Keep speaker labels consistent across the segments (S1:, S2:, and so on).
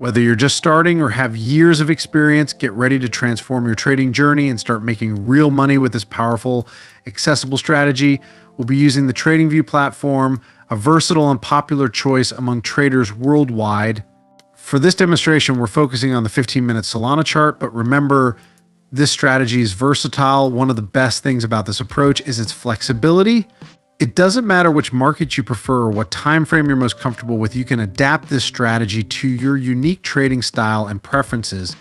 S1: Whether you're just starting or have years of experience, get ready to transform your trading journey and start making real money with this powerful, accessible strategy. We'll be using the TradingView platform, a versatile and popular choice among traders worldwide. For this demonstration, we're focusing on the 15-minute Solana chart, but remember, this strategy is versatile. One of the best things about this approach is its flexibility. It doesn't matter which market you prefer or what time frame you're most comfortable with, you can adapt this strategy to your unique trading style and preferences,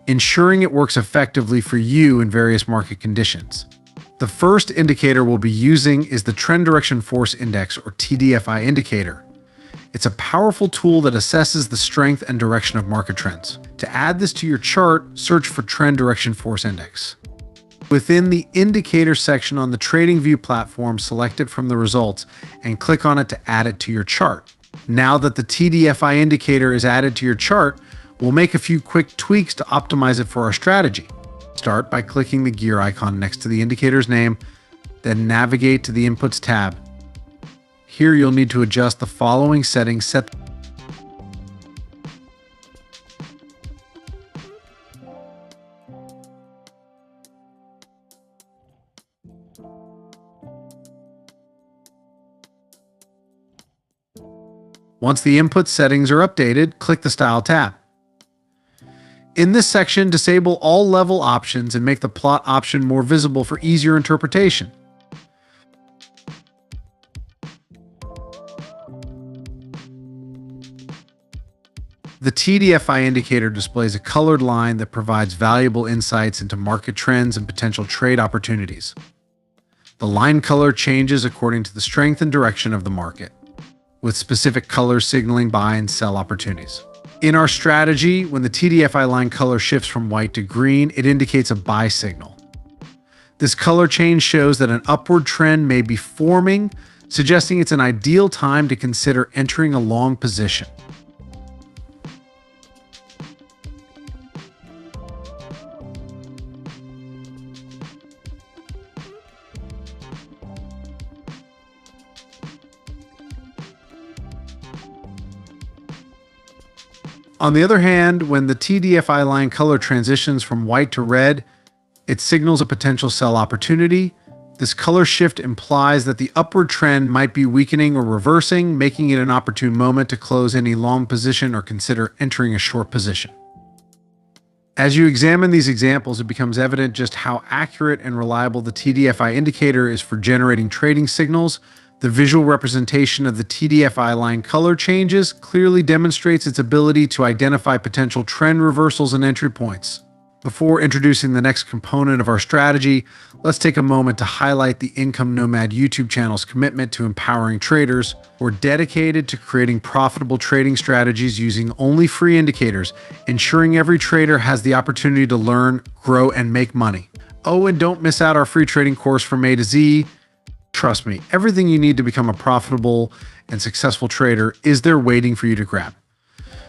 S1: ensuring it works effectively for you in various market conditions. The first indicator we'll be using is the Trend Direction Force Index, or TDFI indicator. It's a powerful tool that assesses the strength and direction of market trends. To add this to your chart, search for Trend Direction Force Index. Within the indicator section on the TradingView platform, select it from the results and click on it to add it to your chart. Now that the TDFI indicator is added to your chart, we'll make a few quick tweaks to optimize it for our strategy. Start by clicking the gear icon next to the indicator's name, then navigate to the Inputs tab. Here you'll need to adjust the following settings. Once the input settings are updated, click the Style tab. In this section, disable all level options and make the plot option more visible for easier interpretation. The TDFI indicator displays a colored line that provides valuable insights into market trends and potential trade opportunities. The line color changes according to the strength and direction of the market, with specific colors signaling buy and sell opportunities. In our strategy, when the TDFI line color shifts from white to green, it indicates a buy signal. This color change shows that an upward trend may be forming, suggesting it's an ideal time to consider entering a long position. On the other hand, when the TDFI line color transitions from white to red, it signals a potential sell opportunity. This color shift implies that the upward trend might be weakening or reversing, making it an opportune moment to close any long position or consider entering a short position. As you examine these examples, it becomes evident just how accurate and reliable the TDFI indicator is for generating trading signals. The visual representation of the TDFI line color changes clearly demonstrates its ability to identify potential trend reversals and entry points. Before introducing the next component of our strategy, let's take a moment to highlight the Income Nomad YouTube channel's commitment to empowering traders. We're dedicated to creating profitable trading strategies using only free indicators, ensuring every trader has the opportunity to learn, grow, and make money. Oh, and don't miss out our free trading course from A to Z. Trust me, everything you need to become a profitable and successful trader is there waiting for you to grab.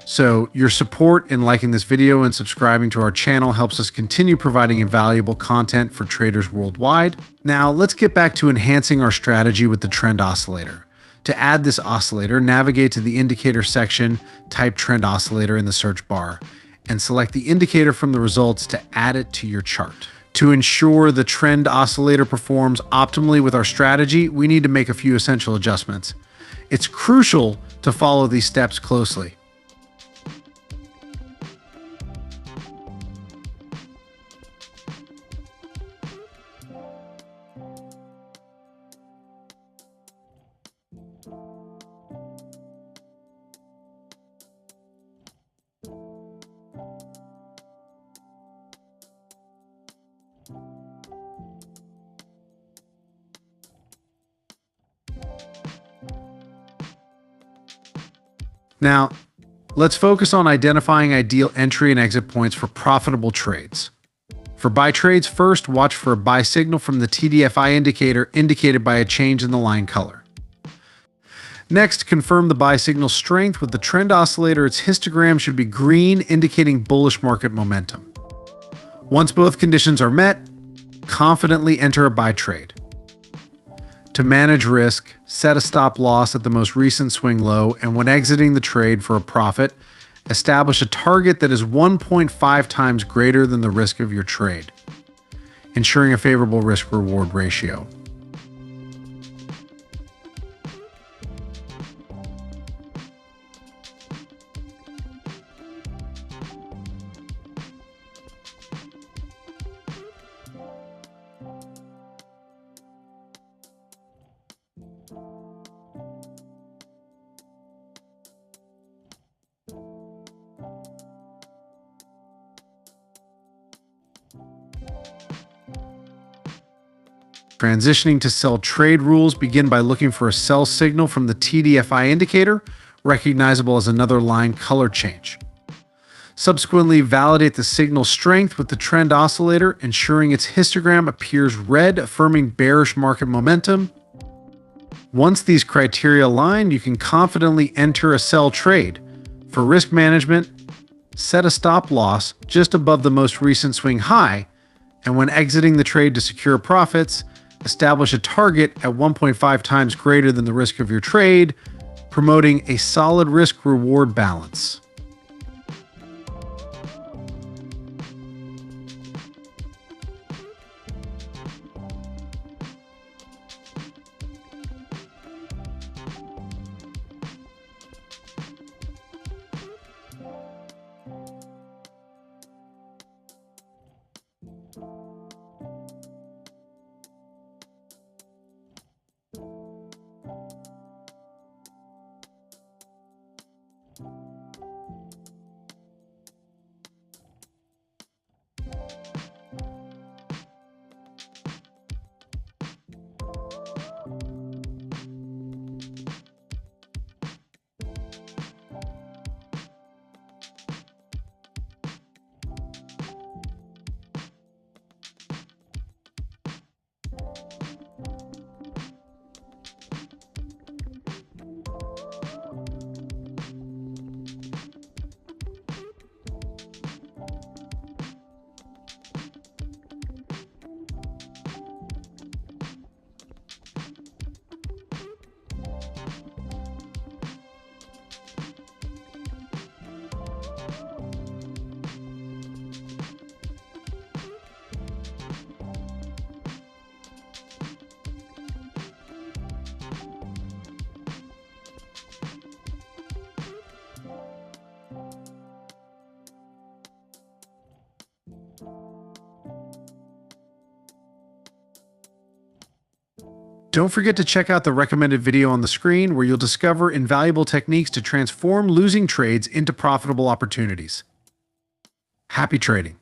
S1: So your support in liking this video and subscribing to our channel helps us continue providing invaluable content for traders worldwide. Now let's get back to enhancing our strategy with the trend oscillator. To add this oscillator, navigate to the indicator section, type trend oscillator in the search bar, and select the indicator from the results to add it to your chart. To ensure the trend oscillator performs optimally with our strategy, we need to make a few essential adjustments. It's crucial to follow these steps closely. Now, let's focus on identifying ideal entry and exit points for profitable trades. For buy trades, first watch for a buy signal from the TDFI indicator indicated by a change in the line color. Next, confirm the buy signal strength with the trend oscillator. Its histogram should be green, indicating bullish market momentum. Once both conditions are met, confidently enter a buy trade. To manage risk, set a stop loss at the most recent swing low, and when exiting the trade for a profit, establish a target that is 1.5 times greater than the risk of your trade, ensuring a favorable risk-reward ratio. Transitioning to sell trade rules, begin by looking for a sell signal from the TDFI indicator, recognizable as another line color change. Subsequently, validate the signal strength with the trend oscillator, ensuring its histogram appears red, affirming bearish market momentum. Once these criteria align, you can confidently enter a sell trade. For risk management, set a stop loss just above the most recent swing high, and when exiting the trade to secure profits, establish a target at 1.5 times greater than the risk of your trade, promoting a solid risk-reward balance. Don't forget to check out the recommended video on the screen where you'll discover invaluable techniques to transform losing trades into profitable opportunities. Happy trading!